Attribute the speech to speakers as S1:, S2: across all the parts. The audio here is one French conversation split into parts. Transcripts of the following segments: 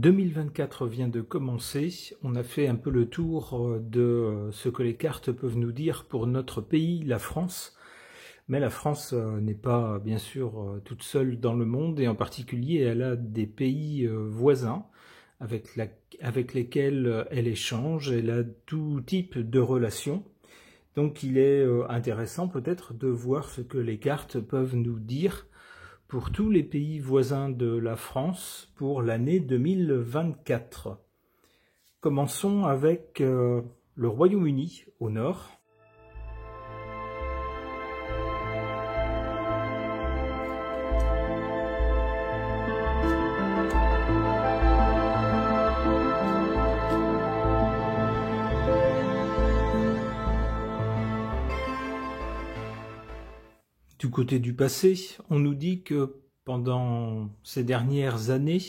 S1: 2024 vient de commencer, on a fait un peu le tour de ce que les cartes peuvent nous dire pour notre pays, la France. Mais la France n'est pas bien sûr toute seule dans le monde et en particulier elle a des pays voisins avec lesquels elle échange, elle a tout type de relations. Donc il est intéressant peut-être de voir ce que les cartes peuvent nous dire pour tous les pays voisins de la France pour l'année 2024. Commençons avec le Royaume-Uni au nord. Du côté du passé, on nous dit que pendant ces dernières années,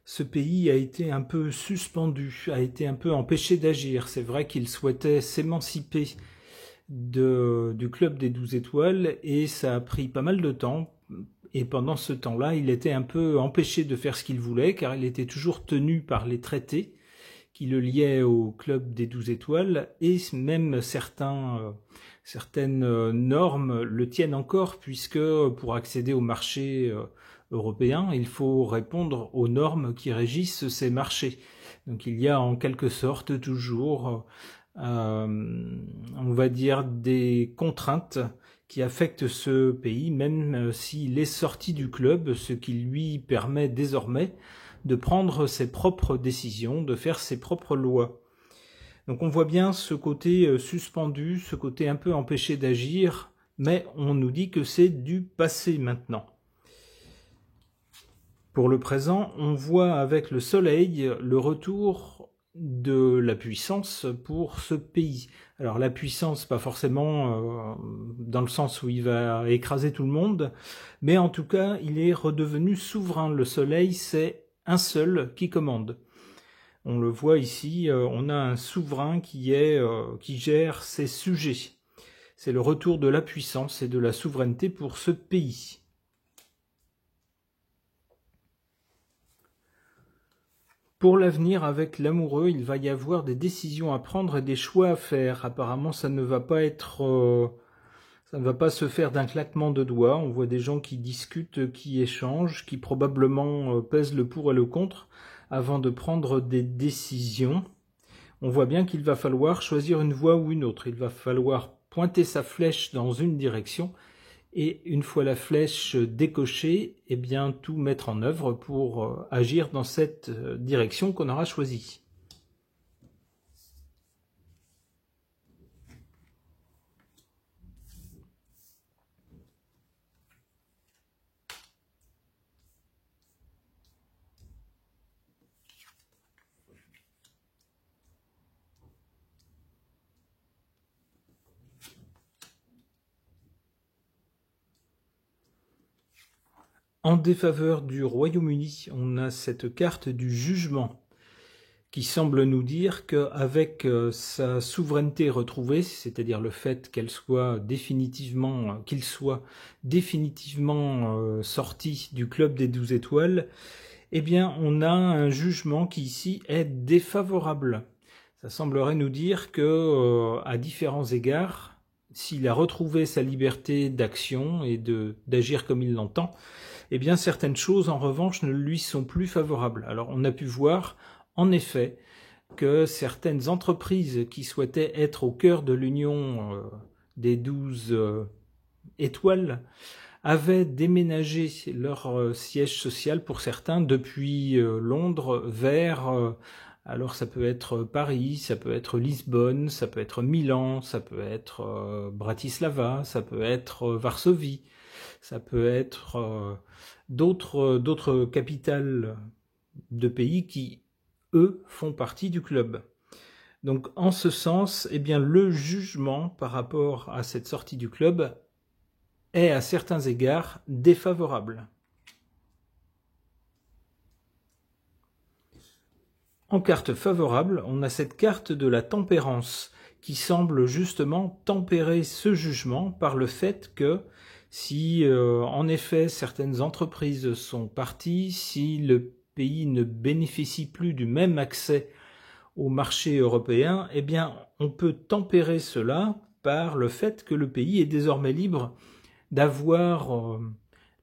S1: ce pays a été un peu suspendu, a été un peu empêché d'agir. C'est vrai qu'il souhaitait s'émanciper du club des 12 étoiles et ça a pris pas mal de temps. Et pendant ce temps-là, il était un peu empêché de faire ce qu'il voulait car il était toujours tenu par les traités qui le liaient au club des 12 étoiles et même certaines normes le tiennent encore puisque pour accéder au marché européen, il faut répondre aux normes qui régissent ces marchés. Donc il y a en quelque sorte toujours, on va dire, des contraintes qui affectent ce pays, même s'il est sorti du club, ce qui lui permet désormais de prendre ses propres décisions, de faire ses propres lois. Donc on voit bien ce côté suspendu, ce côté un peu empêché d'agir, mais on nous dit que c'est du passé maintenant. Pour le présent, on voit avec le soleil le retour de la puissance pour ce pays. Alors la puissance, pas forcément dans le sens où il va écraser tout le monde, mais en tout cas, il est redevenu souverain. Le soleil, c'est un seul qui commande. On le voit ici, on a un souverain qui gère ses sujets. C'est le retour de la puissance et de la souveraineté pour ce pays. Pour l'avenir, avec l'amoureux, il va y avoir des décisions à prendre et des choix à faire. Apparemment, ça ne va pas se faire d'un claquement de doigts. On voit des gens qui discutent, qui échangent, qui probablement pèsent le pour et le contre avant de prendre des décisions. On voit bien qu'il va falloir choisir une voie ou une autre. Il va falloir pointer sa flèche dans une direction et une fois la flèche décochée, eh bien tout mettre en œuvre pour agir dans cette direction qu'on aura choisie. En défaveur du Royaume-Uni, on a cette carte du jugement qui semble nous dire qu'avec sa souveraineté retrouvée, c'est-à-dire le fait qu'il soit définitivement sorti du club des 12 étoiles, eh bien on a un jugement qui ici est défavorable. Ça semblerait nous dire que à différents égards, s'il a retrouvé sa liberté d'action et d'agir comme il l'entend, eh bien certaines choses en revanche ne lui sont plus favorables. Alors on a pu voir en effet que certaines entreprises qui souhaitaient être au cœur de l'union des 12 étoiles avaient déménagé leur siège social pour certains depuis Londres vers... alors ça peut être Paris, ça peut être Lisbonne, ça peut être Milan, ça peut être Bratislava, ça peut être Varsovie, ça peut être d'autres capitales de pays qui, eux, font partie du club. Donc en ce sens, eh bien, le jugement par rapport à cette sortie du club est à certains égards défavorable. En carte favorable, on a cette carte de la tempérance qui semble justement tempérer ce jugement par le fait que si en effet certaines entreprises sont parties, si le pays ne bénéficie plus du même accès au marché européen, eh bien, on peut tempérer cela par le fait que le pays est désormais libre d'avoir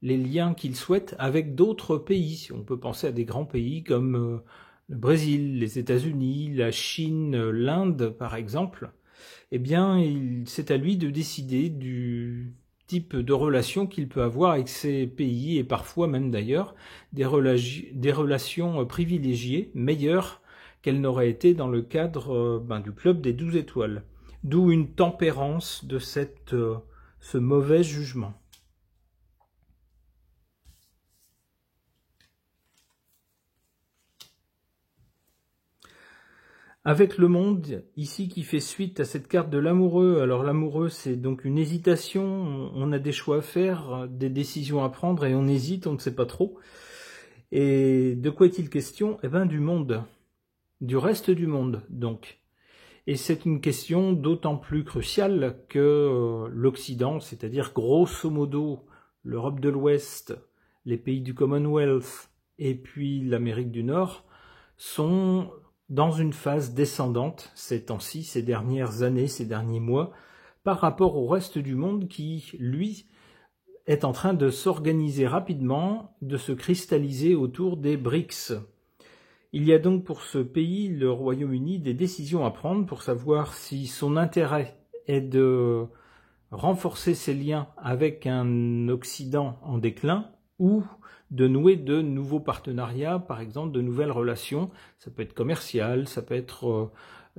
S1: les liens qu'il souhaite avec d'autres pays. On peut penser à des grands pays comme le Brésil, les États-Unis, la Chine, l'Inde, par exemple. Eh bien, c'est à lui de décider du type de relation qu'il peut avoir avec ces pays, et parfois même d'ailleurs des relations privilégiées, meilleures qu'elles n'auraient été dans le cadre du club des 12 étoiles. D'où une tempérance de ce mauvais jugement. Avec le monde, ici, qui fait suite à cette carte de l'amoureux. Alors l'amoureux, c'est donc une hésitation, on a des choix à faire, des décisions à prendre, et on hésite, on ne sait pas trop. Et de quoi est-il question? Eh bien, du monde, du reste du monde, donc. Et c'est une question d'autant plus cruciale que l'Occident, c'est-à-dire grosso modo l'Europe de l'Ouest, les pays du Commonwealth et puis l'Amérique du Nord, sont dans une phase descendante ces temps-ci, ces dernières années, ces derniers mois, par rapport au reste du monde qui, lui, est en train de s'organiser rapidement, de se cristalliser autour des BRICS. Il y a donc pour ce pays, le Royaume-Uni, des décisions à prendre pour savoir si son intérêt est de renforcer ses liens avec un Occident en déclin ou de nouer de nouveaux partenariats, par exemple de nouvelles relations. Ça peut être commercial, ça peut être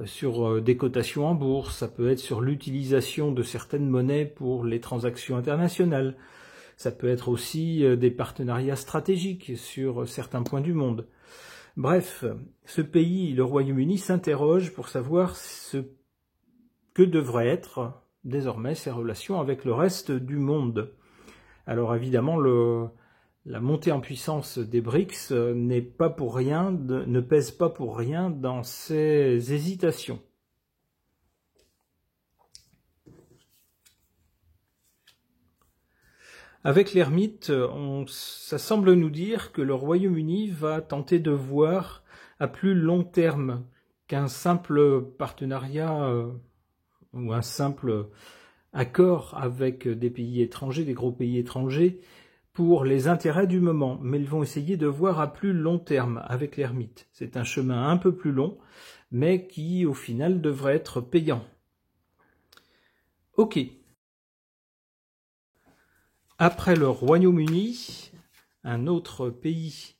S1: sur des cotations en bourse, ça peut être sur l'utilisation de certaines monnaies pour les transactions internationales. Ça peut être aussi des partenariats stratégiques sur certains points du monde. Bref, ce pays, le Royaume-Uni, s'interroge pour savoir ce que devraient être désormais ses relations avec le reste du monde. Alors évidemment, la montée en puissance des BRICS n'est pas pour rien, ne pèse pas pour rien dans ces hésitations. Avec l'ermite, ça semble nous dire que le Royaume-Uni va tenter de voir à plus long terme qu'un simple partenariat ou un simple accord avec des pays étrangers, des gros pays étrangers, pour les intérêts du moment. Mais ils vont essayer de voir à plus long terme avec l'ermite. C'est un chemin un peu plus long, mais qui au final devrait être payant. Ok. Après le Royaume-Uni, un autre pays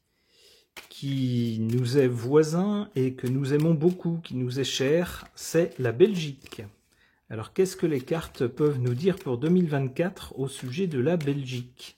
S1: qui nous est voisin et que nous aimons beaucoup, qui nous est cher, c'est la Belgique. Alors qu'est-ce que les cartes peuvent nous dire pour 2024 au sujet de la Belgique ?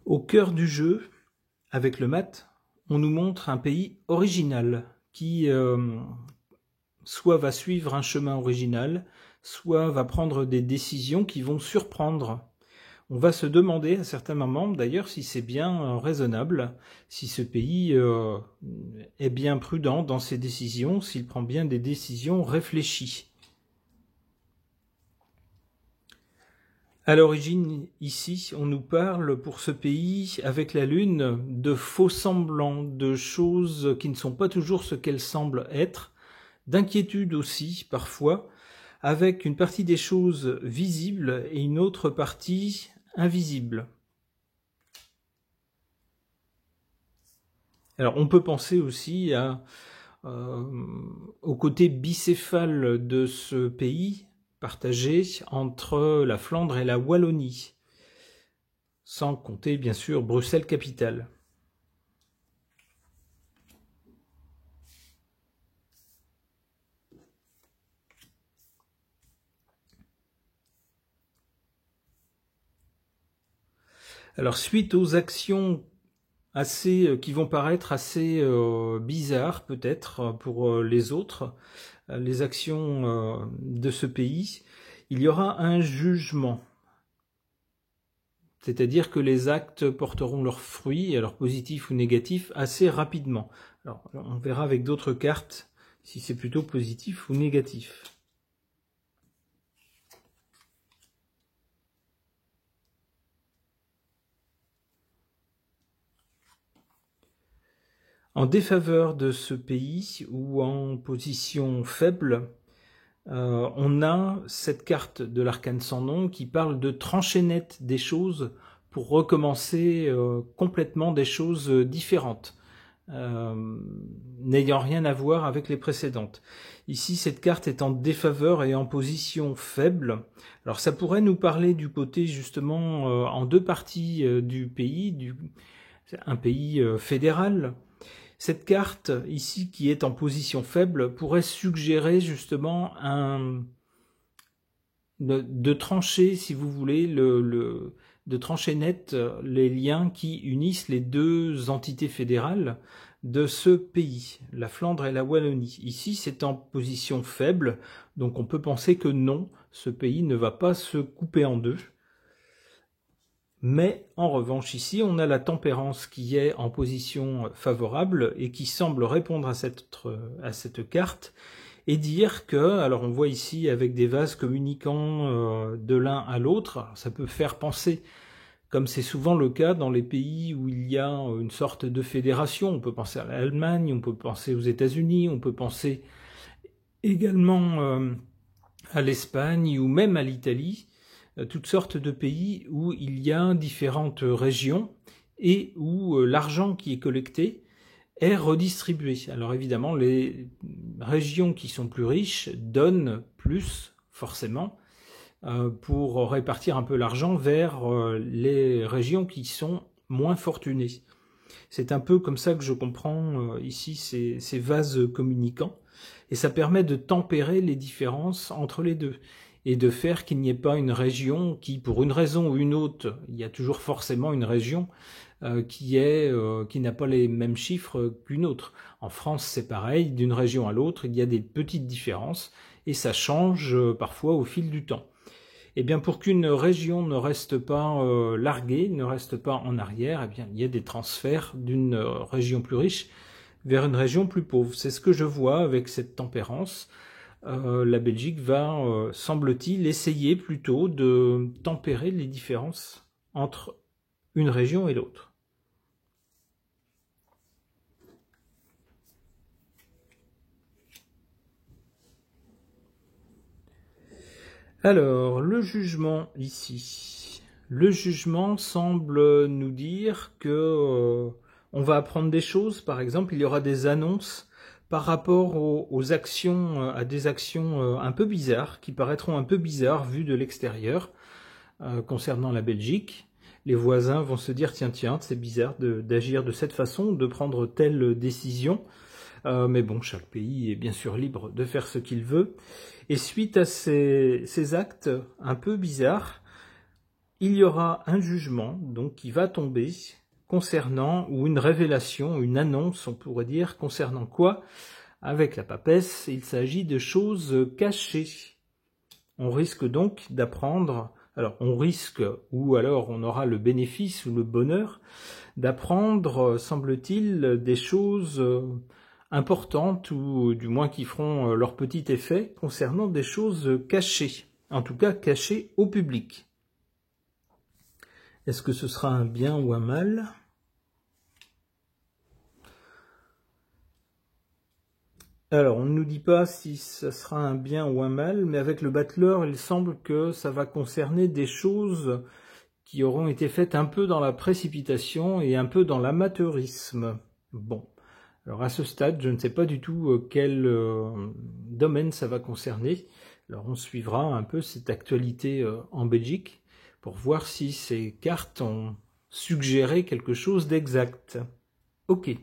S1: Au cœur du jeu, avec le mat, on nous montre un pays original qui soit va suivre un chemin original, soit va prendre des décisions qui vont surprendre. On va se demander à certains moments, d'ailleurs, si c'est bien raisonnable, si ce pays est bien prudent dans ses décisions, s'il prend bien des décisions réfléchies. À l'origine, ici, on nous parle pour ce pays, avec la Lune, de faux semblants, de choses qui ne sont pas toujours ce qu'elles semblent être, d'inquiétude aussi, parfois, avec une partie des choses visibles et une autre partie invisible. Alors, on peut penser aussi au côté bicéphale de ce pays, partagé entre la Flandre et la Wallonie, sans compter bien sûr Bruxelles-Capitale. Alors, suite aux actions qui vont paraître assez bizarres peut-être pour les autres, les actions de ce pays, il y aura un jugement. C'est-à-dire que les actes porteront leurs fruits, alors positifs ou négatifs, assez rapidement. Alors, on verra avec d'autres cartes si c'est plutôt positif ou négatif. En défaveur de ce pays ou en position faible, on a cette carte de l'arcane sans nom qui parle de trancher net des choses pour recommencer complètement des choses différentes, n'ayant rien à voir avec les précédentes. Ici, cette carte est en défaveur et en position faible. Alors ça pourrait nous parler du côté justement en deux parties du pays, un pays fédéral. Cette carte ici qui est en position faible pourrait suggérer justement de trancher, si vous voulez, de trancher net les liens qui unissent les deux entités fédérales de ce pays, la Flandre et la Wallonie. Ici, c'est en position faible, donc on peut penser que non, ce pays ne va pas se couper en deux. Mais en revanche ici, on a la tempérance qui est en position favorable et qui semble répondre à cette carte et dire que, alors on voit ici avec des vases communiquant de l'un à l'autre, ça peut faire penser, comme c'est souvent le cas dans les pays où il y a une sorte de fédération, on peut penser à l'Allemagne, on peut penser aux États-Unis, on peut penser également à l'Espagne ou même à l'Italie, toutes sortes de pays où il y a différentes régions et où l'argent qui est collecté est redistribué. Alors évidemment, les régions qui sont plus riches donnent plus, forcément, pour répartir un peu l'argent vers les régions qui sont moins fortunées. C'est un peu comme ça que je comprends ici ces vases communicants, et ça permet de tempérer les différences entre les deux, et de faire qu'il n'y ait pas une région qui, pour une raison ou une autre, il y a toujours forcément une région qui n'a pas les mêmes chiffres qu'une autre. En France, c'est pareil, d'une région à l'autre, il y a des petites différences, et ça change parfois au fil du temps. Eh bien, pour qu'une région ne reste pas larguée, ne reste pas en arrière, eh bien, il y a des transferts d'une région plus riche vers une région plus pauvre. C'est ce que je vois avec cette tempérance. La Belgique va, semble-t-il, essayer plutôt de tempérer les différences entre une région et l'autre. Alors, le jugement ici. Le jugement semble nous dire que on va apprendre des choses. Par exemple, il y aura des annonces par rapport aux actions, à des actions un peu bizarres, qui paraîtront un peu bizarres vues de l'extérieur, concernant la Belgique. Les voisins vont se dire, tiens, c'est bizarre d'agir de cette façon, de prendre telle décision. Mais bon, chaque pays est bien sûr libre de faire ce qu'il veut. Et suite à ces actes un peu bizarres, il y aura un jugement donc qui va tomber concernant, ou une révélation, une annonce, on pourrait dire, concernant quoi? Avec la papesse, il s'agit de choses cachées. On risque donc d'apprendre, alors on risque, ou alors on aura le bénéfice ou le bonheur, d'apprendre, semble-t-il, des choses importantes, ou du moins qui feront leur petit effet, concernant des choses cachées, en tout cas cachées au public. Est-ce que ce sera un bien ou un mal? Alors, on ne nous dit pas si ce sera un bien ou un mal, mais avec le battleur, il semble que ça va concerner des choses qui auront été faites un peu dans la précipitation et un peu dans l'amateurisme. Bon, alors à ce stade, je ne sais pas du tout quel domaine ça va concerner. Alors on suivra un peu cette actualité en Belgique pour voir si ces cartes ont suggéré quelque chose d'exact. Ok.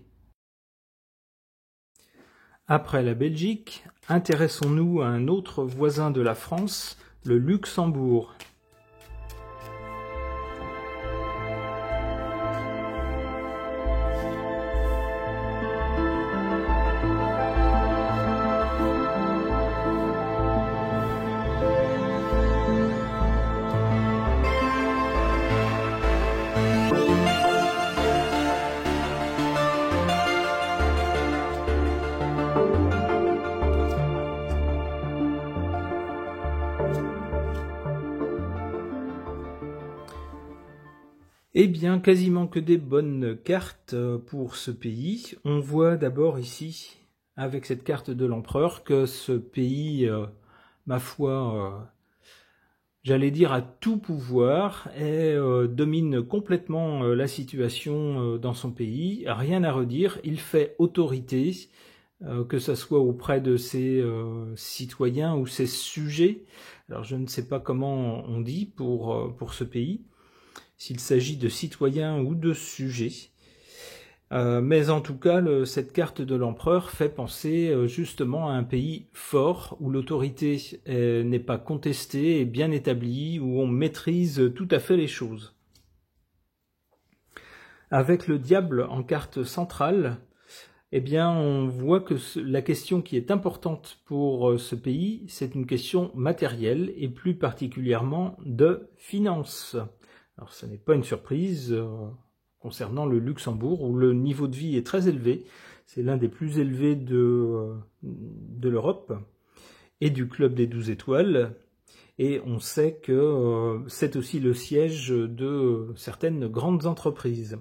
S1: Après la Belgique, intéressons-nous à un autre voisin de la France, le Luxembourg. Eh bien, quasiment que des bonnes cartes pour ce pays. On voit d'abord ici, avec cette carte de l'empereur, que ce pays, ma foi, j'allais dire à tout pouvoir, et domine complètement la situation dans son pays. Rien à redire, il fait autorité, que ce soit auprès de ses citoyens ou ses sujets. Alors je ne sais pas comment on dit pour ce pays, s'il s'agit de citoyens ou de sujets. Mais en tout cas, cette carte de l'empereur fait penser justement à un pays fort, où l'autorité n'est pas contestée et bien établie, où on maîtrise tout à fait les choses. Avec le diable en carte centrale, eh bien, on voit que la question qui est importante pour ce pays, c'est une question matérielle et plus particulièrement de finances. Alors, ce n'est pas une surprise concernant le Luxembourg, où le niveau de vie est très élevé. C'est l'un des plus élevés de l'Europe et du club des 12 étoiles. Et on sait que c'est aussi le siège de certaines grandes entreprises.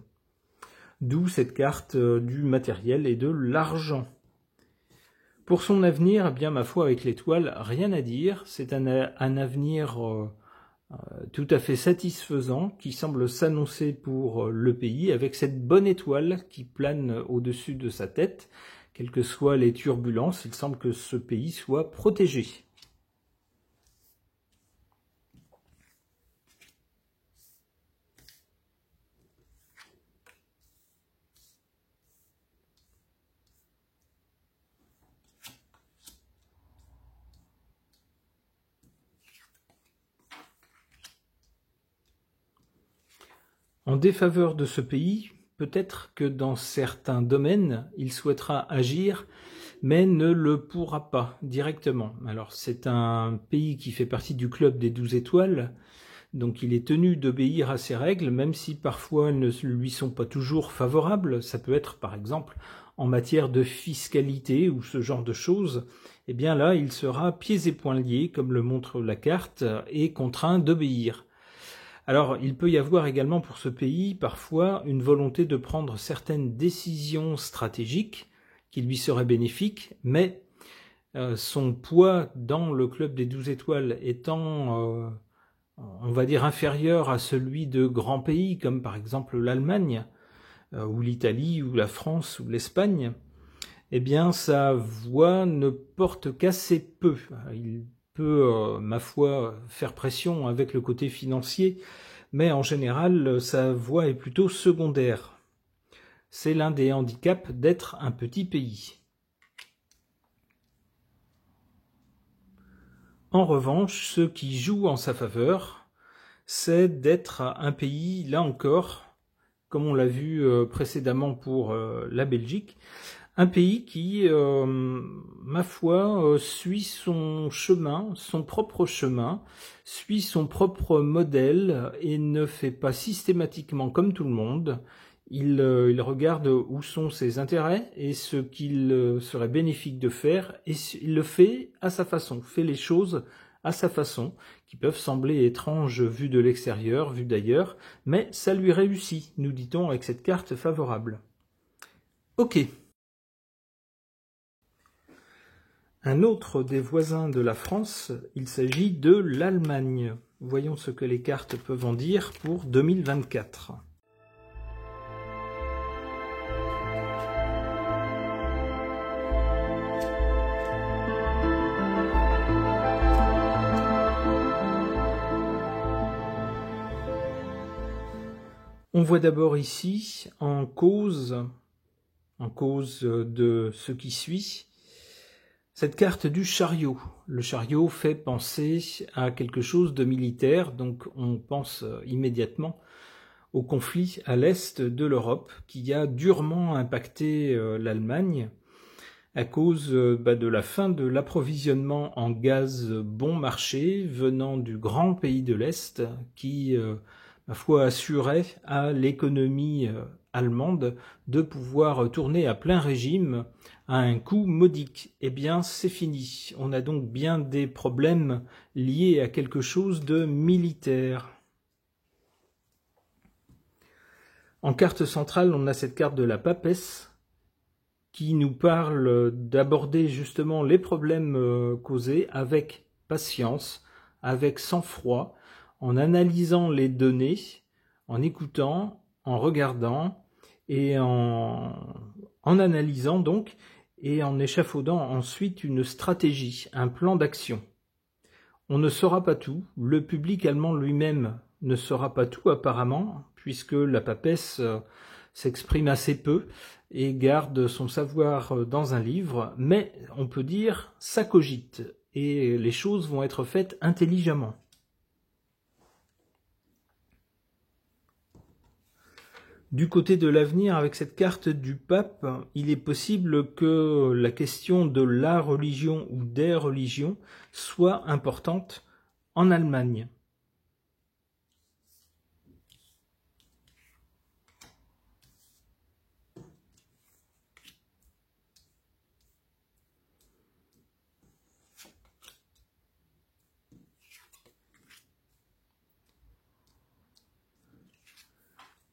S1: D'où cette carte du matériel et de l'argent. Pour son avenir, eh bien, ma foi, avec l'étoile, rien à dire. C'est un avenir tout à fait satisfaisant qui semble s'annoncer pour le pays, avec cette bonne étoile qui plane au-dessus de sa tête. Quelles que soient les turbulences, il semble que ce pays soit protégé. En défaveur de ce pays, peut-être que dans certains domaines, il souhaitera agir, mais ne le pourra pas directement. Alors c'est un pays qui fait partie du club des 12 étoiles, donc il est tenu d'obéir à ces règles, même si parfois elles ne lui sont pas toujours favorables. Ça peut être par exemple en matière de fiscalité ou ce genre de choses. Eh bien là, il sera pieds et poings liés, comme le montre la carte, et contraint d'obéir. Alors, il peut y avoir également pour ce pays parfois une volonté de prendre certaines décisions stratégiques qui lui seraient bénéfiques, mais son poids dans le club des 12 étoiles étant, on va dire, inférieur à celui de grands pays comme par exemple l'Allemagne, ou l'Italie, ou la France, ou l'Espagne, eh bien sa voix ne porte qu'assez peu. Il peut, ma foi, faire pression avec le côté financier, mais en général, sa voix est plutôt secondaire. C'est l'un des handicaps d'être un petit pays. En revanche, ce qui joue en sa faveur, c'est d'être un pays, là encore, comme on l'a vu précédemment pour la Belgique, un pays qui, ma foi, suit son chemin, son propre chemin, suit son propre modèle et ne fait pas systématiquement comme tout le monde. Il regarde où sont ses intérêts et ce qu'il serait bénéfique de faire, et il le fait à sa façon, fait les choses à sa façon, qui peuvent sembler étranges vues de l'extérieur, vues d'ailleurs, mais ça lui réussit, nous dit-on avec cette carte favorable. Ok. Un autre des voisins de la France, il s'agit de l'Allemagne. Voyons ce que les cartes peuvent en dire pour 2024. On voit d'abord ici, en cause de ce qui suit, cette carte du chariot. Le chariot fait penser à quelque chose de militaire, donc on pense immédiatement au conflit à l'est de l'Europe qui a durement impacté l'Allemagne à cause de la fin de l'approvisionnement en gaz bon marché venant du grand pays de l'Est qui, ma foi, assurait à l'économie allemande de pouvoir tourner à plein régime à un coût modique. Eh bien, c'est fini. On a donc bien des problèmes liés à quelque chose de militaire. En carte centrale, on a cette carte de la papesse qui nous parle d'aborder justement les problèmes causés avec patience, avec sang-froid, en analysant les données, en écoutant, en regardant et en analysant donc et en échafaudant ensuite une stratégie, un plan d'action. On ne saura pas tout, le public allemand lui-même ne saura pas tout apparemment, puisque la papesse s'exprime assez peu et garde son savoir dans un livre, mais on peut dire ça cogite et les choses vont être faites intelligemment. Du côté de l'avenir, avec cette carte du pape, il est possible que la question de la religion ou des religions soit importante en Allemagne.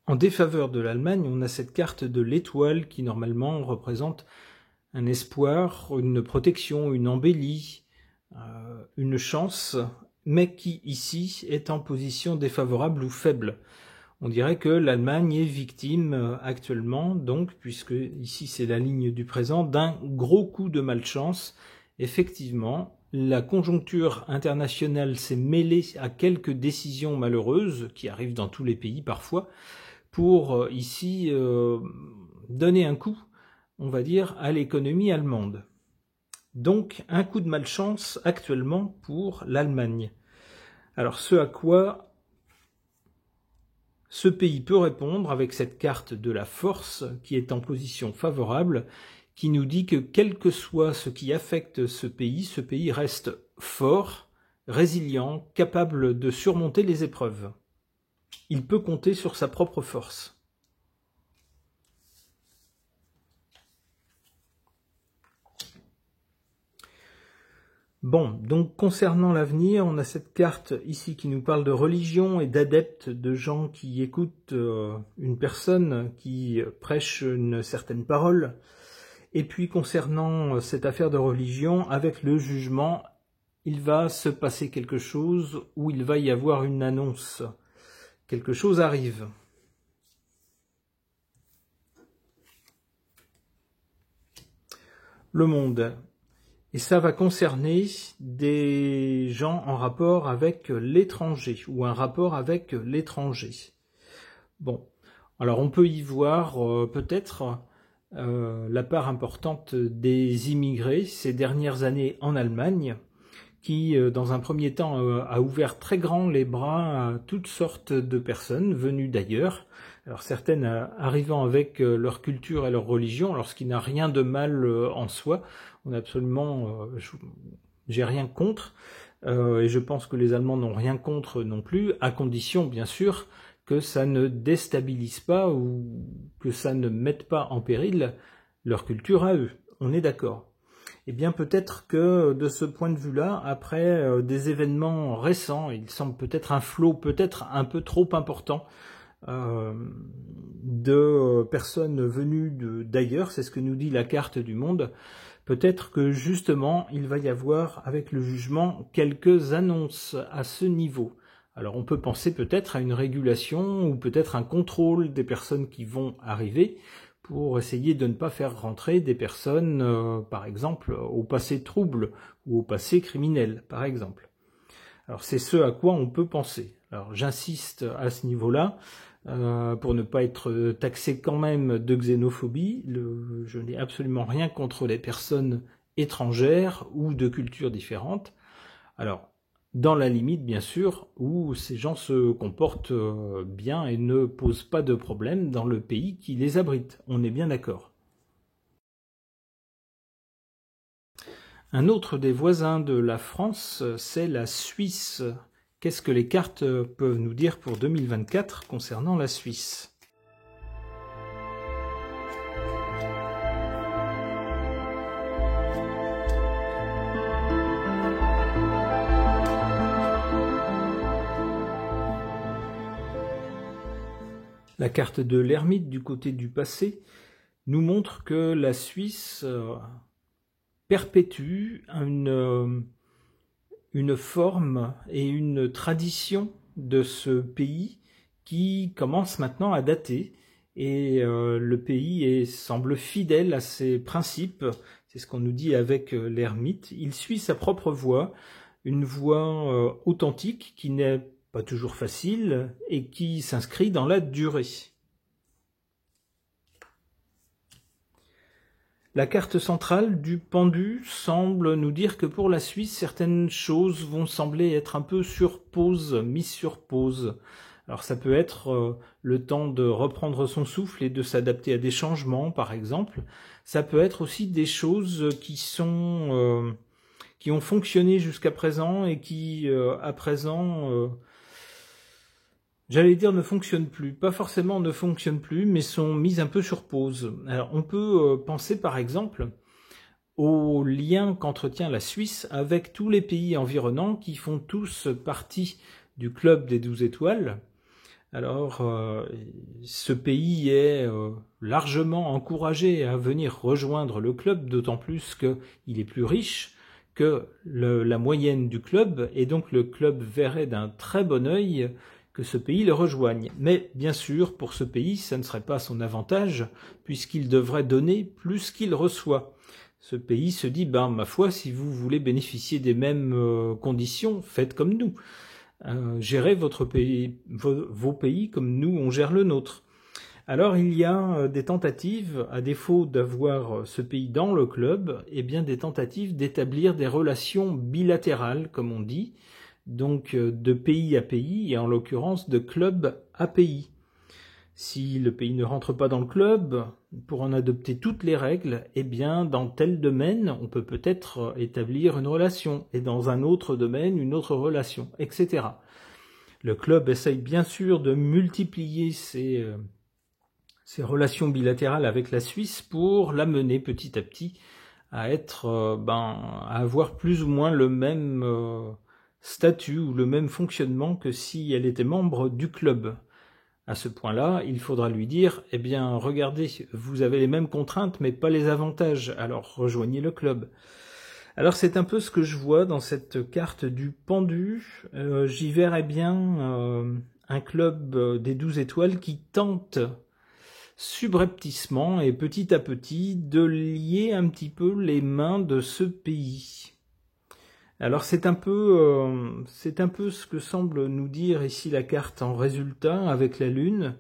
S1: En défaveur de l'Allemagne, on a cette carte de l'étoile qui normalement représente un espoir, une protection, une embellie, une chance, mais qui ici est en position défavorable ou faible. On dirait que l'Allemagne est victime actuellement, donc, puisque ici c'est la ligne du présent, d'un gros coup de malchance. Effectivement, la conjoncture internationale s'est mêlée à quelques décisions malheureuses, qui arrivent dans tous les pays parfois, pour ici donner un coup, on va dire, à l'économie allemande. Donc, un coup de malchance actuellement pour l'Allemagne. Alors, ce à quoi ce pays peut répondre avec cette carte de la force qui est en position favorable, qui nous dit que quel que soit ce qui affecte ce pays reste fort, résilient, capable de surmonter les épreuves. Il peut compter sur sa propre force. Bon, donc concernant l'avenir, on a cette carte ici qui nous parle de religion et d'adeptes, de gens qui écoutent une personne qui prêche une certaine parole. Et puis concernant cette affaire de religion, avec le jugement, il va se passer quelque chose où il va y avoir une annonce. Quelque chose arrive. Le monde. Et ça va concerner des gens en rapport avec l'étranger, ou un rapport avec l'étranger. Bon, alors on peut y voir peut-être la part importante des immigrés ces dernières années en Allemagne, qui, dans un premier temps, a ouvert très grand les bras à toutes sortes de personnes venues d'ailleurs. Alors certaines arrivant avec leur culture et leur religion, alors ce qui n'a rien de mal en soi. On a absolument, j'ai rien contre, et je pense que les Allemands n'ont rien contre non plus, à condition bien sûr que ça ne déstabilise pas ou que ça ne mette pas en péril leur culture à eux. On est d'accord. Eh bien peut-être que de ce point de vue-là, après des événements récents, il semble peut-être un flot peut-être un peu trop important de personnes venues d'ailleurs, c'est ce que nous dit la carte du monde, peut-être que justement il va y avoir avec le jugement quelques annonces à ce niveau. Alors on peut penser peut-être à une régulation ou peut-être un contrôle des personnes qui vont arriver, pour essayer de ne pas faire rentrer des personnes, par exemple, au passé trouble ou au passé criminel, par exemple. Alors c'est ce à quoi on peut penser. Alors j'insiste à ce niveau-là, pour ne pas être taxé quand même de xénophobie. Je n'ai absolument rien contre les personnes étrangères ou de cultures différentes. Alors, dans la limite, bien sûr, où ces gens se comportent bien et ne posent pas de problème dans le pays qui les abrite. On est bien d'accord. Un autre des voisins de la France, c'est la Suisse. Qu'est-ce que les cartes peuvent nous dire pour 2024 concernant la Suisse ? La carte de l'ermite du côté du passé nous montre que la Suisse perpétue une forme et une tradition de ce pays qui commence maintenant à dater, et le pays semble fidèle à ses principes. C'est ce qu'on nous dit avec l'ermite. Il suit sa propre voie, une voie authentique qui n'est pas toujours facile et qui s'inscrit dans la durée. La carte centrale du pendu semble nous dire que pour la Suisse, certaines choses vont sembler être un peu sur pause, mises sur pause. Alors ça peut être le temps de reprendre son souffle et de s'adapter à des changements, par exemple. Ça peut être aussi des choses qui ont fonctionné jusqu'à présent et qui, à présent, j'allais dire ne fonctionnent plus. Pas forcément ne fonctionnent plus, mais sont mises un peu sur pause. Alors on peut penser par exemple au lien qu'entretient la Suisse avec tous les pays environnants qui font tous partie du club des 12 étoiles. Alors, ce pays est largement encouragé à venir rejoindre le club, d'autant plus qu'il est plus riche que la moyenne du club, et donc le club verrait d'un très bon œil que ce pays le rejoigne. Mais bien sûr, pour ce pays, ça ne serait pas son avantage, puisqu'il devrait donner plus qu'il reçoit. Ce pays se dit, ma foi, si vous voulez bénéficier des mêmes conditions, faites comme nous. Gérez votre pays, vos pays comme nous on gère le nôtre. Alors il y a des tentatives, à défaut d'avoir ce pays dans le club, bien des tentatives d'établir des relations bilatérales, comme on dit, donc de pays à pays, et en l'occurrence de club à pays. Si le pays ne rentre pas dans le club, pour en adopter toutes les règles, dans tel domaine, on peut peut-être établir une relation, et dans un autre domaine, une autre relation, etc. Le club essaye bien sûr de multiplier ces relations bilatérales avec la Suisse pour l'amener petit à petit à à avoir plus ou moins le même statut ou le même fonctionnement que si elle était membre du club. À ce point-là, il faudra lui dire, regardez, vous avez les mêmes contraintes, mais pas les avantages, alors rejoignez le club. Alors c'est un peu ce que je vois dans cette carte du pendu. J'y verrais bien un club des 12 étoiles qui tente subrepticement et petit à petit de lier un petit peu les mains de ce pays. Alors c'est un peu ce que semble nous dire ici la carte en résultat avec la Lune.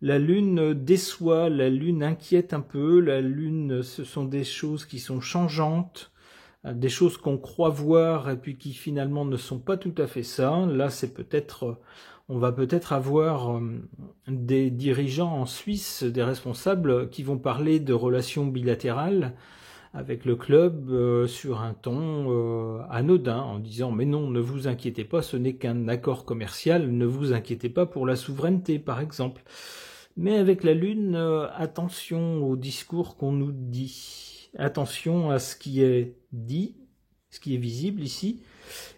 S1: La Lune déçoit, la Lune inquiète un peu, la Lune ce sont des choses qui sont changeantes, des choses qu'on croit voir et puis qui finalement ne sont pas tout à fait ça. Là c'est on va peut-être avoir des dirigeants en Suisse, des responsables qui vont parler de relations bilatérales avec le club sur un ton anodin, en disant « Mais non, ne vous inquiétez pas, ce n'est qu'un accord commercial, ne vous inquiétez pas pour la souveraineté, par exemple. » Mais avec la Lune, attention au discours qu'on nous dit. Attention à ce qui est dit, ce qui est visible ici,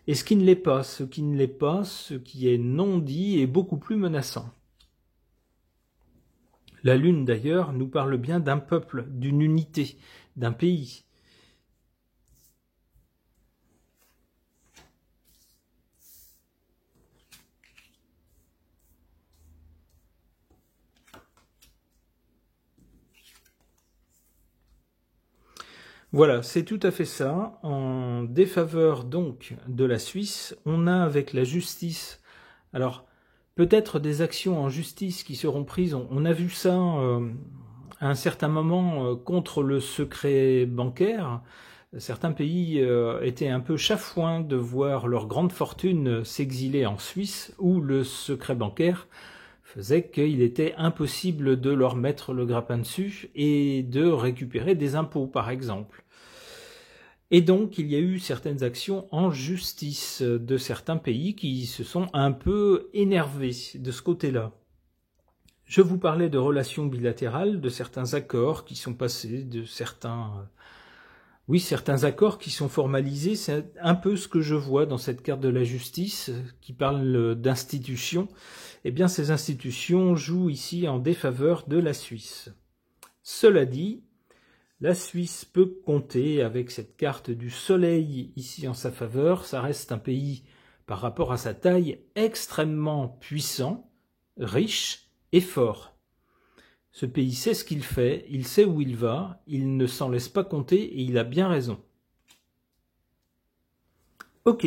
S1: et ce qui ne l'est pas. Ce qui ne l'est pas, ce qui est non dit est beaucoup plus menaçant. La Lune, d'ailleurs, nous parle bien d'un peuple, d'une unité, d'un pays. Voilà, c'est tout à fait ça. En défaveur donc de la Suisse, on a avec la justice, alors peut-être des actions en justice qui seront prises, on a vu ça à un certain moment contre le secret bancaire. Certains pays étaient un peu chafouins de voir leur grande fortune s'exiler en Suisse, où le secret bancaire faisait qu'il était impossible de leur mettre le grappin dessus et de récupérer des impôts, par exemple. Et donc, il y a eu certaines actions en justice de certains pays qui se sont un peu énervés de ce côté-là. Je vous parlais de relations bilatérales, de certains accords qui sont passés, de certains Oui, certains accords qui sont formalisés, c'est un peu ce que je vois dans cette carte de la justice qui parle d'institutions. Eh bien, ces institutions jouent ici en défaveur de la Suisse. Cela dit, la Suisse peut compter avec cette carte du soleil ici en sa faveur. Ça reste un pays, par rapport à sa taille, extrêmement puissant, riche et fort. Ce pays sait ce qu'il fait, il sait où il va, il ne s'en laisse pas compter et il a bien raison. Ok.